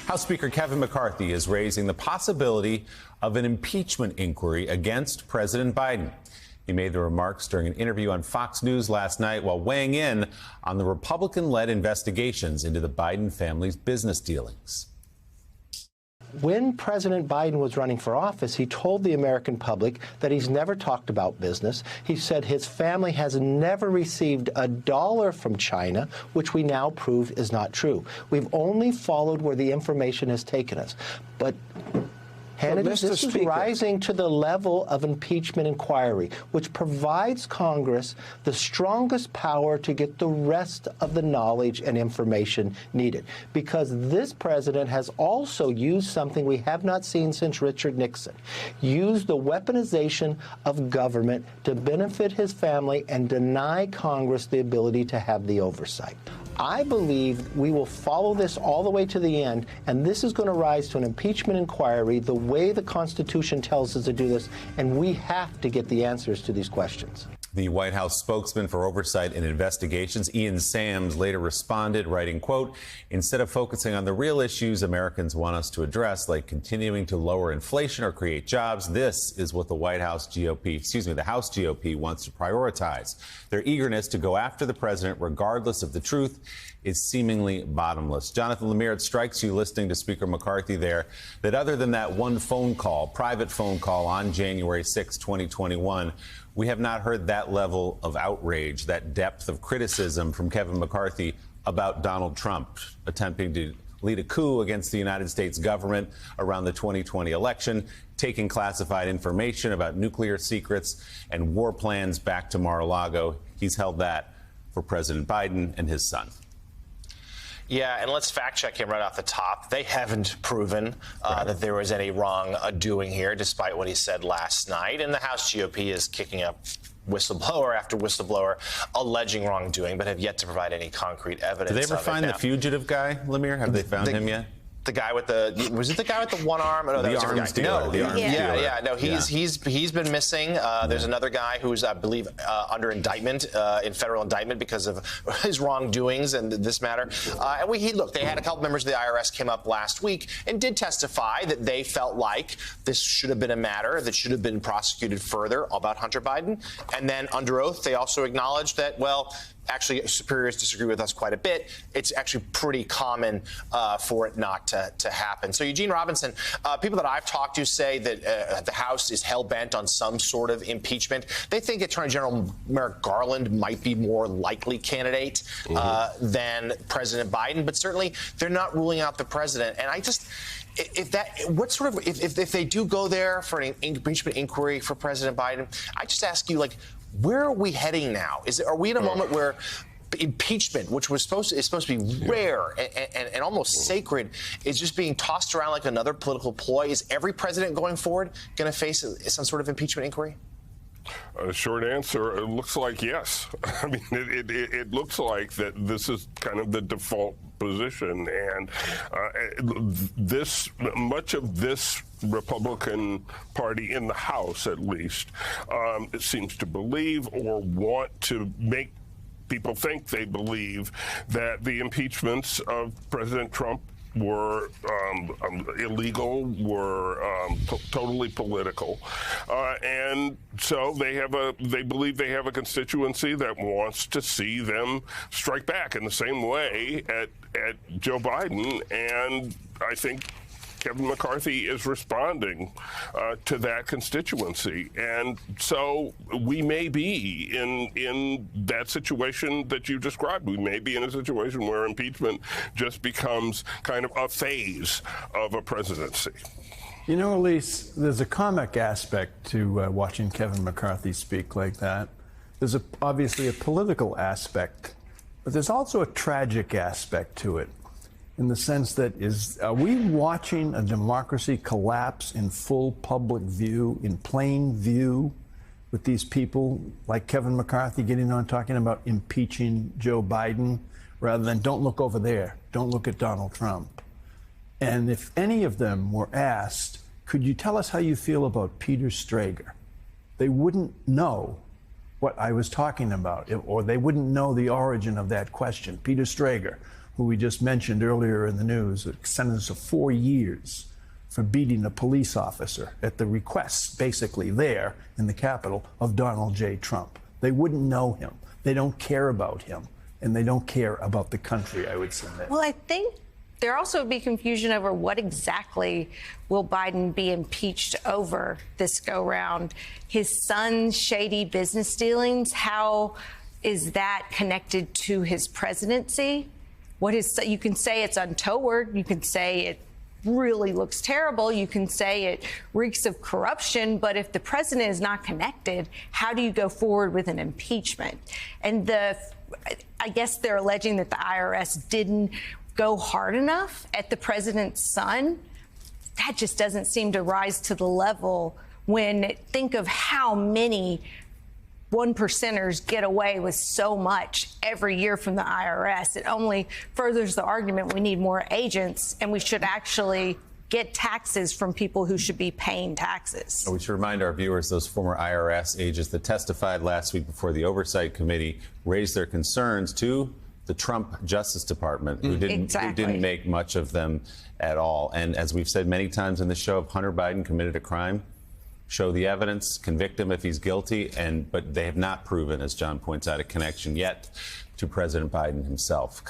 House Speaker Kevin McCarthy is raising the possibility of an impeachment inquiry against President Biden. He made the remarks during an interview on Fox News last night while weighing in on the Republican-led investigations into the Biden family's business dealings. When President Biden was running for office, he told the American public that he's never talked about business. He said his family has never received $1 from China, which we now proved is not true. We've only followed where the information has taken us. But Hannity, this is rising to the level of impeachment inquiry, which provides Congress the strongest power to get the rest of the knowledge and information needed. Because this president has also used something we have not seen since Richard Nixon, used the weaponization of government to benefit his family and deny Congress the ability to have the oversight. I believe we will follow this all the way to the end, and this is going to rise to an impeachment inquiry the way the Constitution tells us to do this, and we have to get the answers to these questions. The White House spokesman for Oversight and Investigations, Ian Sams, later responded, writing, quote, "Instead of focusing on the real issues Americans want us to address, like continuing to lower inflation or create jobs, this is what the House GOP wants to prioritize. Their eagerness to go after the president, regardless of the truth, is seemingly bottomless." Jonathan Lemire, it strikes you listening to Speaker McCarthy there that other than that one phone call, private phone call on January 6, 2021, we have not heard that level of outrage, that depth of criticism from Kevin McCarthy about Donald Trump attempting to lead a coup against the United States government around the 2020 election, taking classified information about nuclear secrets and war plans back to Mar-a-Lago. He's held that for President Biden and his son. Yeah, and let's fact check him right off the top. They haven't proven that there was any wrongdoing here, despite what he said last night. And the House GOP is kicking up whistleblower after whistleblower alleging wrongdoing, but have yet to provide any concrete evidence. Did they ever find the fugitive guy, Lemire? Have they found him yet? The guy with was it the guy with the one arm? No, the arms dealer. No, he's been missing. There's another guy who's, I believe, under indictment, in federal indictment because of his wrongdoings and this matter. And they had a couple members of the IRS came up last week and did testify that they felt like this should have been a matter that should have been prosecuted further about Hunter Biden. And then under oath, they also acknowledged that, well, actually, superiors disagree with us quite a bit. It's actually pretty common for it not to happen. So, Eugene Robinson, people that I've talked to say that the House is hell-bent on some sort of impeachment. They think Attorney General Merrick Garland might be more likely candidate than President Biden, but certainly they're not ruling out the president. And I just... If they do go there for an impeachment inquiry for President Biden, I just ask you, where are we heading now? Are we in a moment where impeachment, which is supposed to be rare and almost sacred, is just being tossed around like another political ploy? Is every president going forward going to face some sort of impeachment inquiry? A short answer, it looks like yes. I mean, it looks like that this is kind of the default position, and much of this Republican Party in the House, at least, it seems to believe or want to make people think they believe that the impeachments of President Trump were illegal, were totally political, and so they believe they have a constituency that wants to see them strike back in the same way at Joe Biden, and I think Kevin McCarthy is responding to that constituency. And so we may be in that situation that you described. We may be in a situation where impeachment just becomes kind of a phase of a presidency. You know, Elise, there's a comic aspect to watching Kevin McCarthy speak like that. There's obviously a political aspect, but there's also a tragic aspect to it, in the sense that are we watching a democracy collapse in full public view, in plain view, with these people like Kevin McCarthy getting on talking about impeaching Joe Biden, rather than don't look over there, don't look at Donald Trump? And if any of them were asked, could you tell us how you feel about Peter Strzok? They wouldn't know what I was talking about, or they wouldn't know the origin of that question. Peter Strzok, who we just mentioned earlier in the news, a sentence of 4 years for beating a police officer at the request, basically there in the Capitol, of Donald J. Trump. They wouldn't know him. They don't care about him. And they don't care about the country, I would submit. Well, I think there also would be confusion over what exactly will Biden be impeached over this go-round. His son's shady business dealings, how is that connected to his presidency? You can say it's untoward. You can say it really looks terrible. You can say it reeks of corruption. But if the president is not connected, how do you go forward with an impeachment? And I guess they're alleging that the IRS didn't go hard enough at the president's son. That just doesn't seem to rise to the level when think of how many 1%ers get away with so much every year from the IRS. It only furthers the argument we need more agents, and we should actually get taxes from people who should be paying taxes. We should remind our viewers those former IRS agents that testified last week before the Oversight Committee raised their concerns to the Trump Justice Department, who didn't make much of them at all. And as we've said many times in the show, if Hunter Biden committed a crime, show the evidence, convict him if he's guilty, but they have not proven, as John points out, a connection yet to President Biden himself.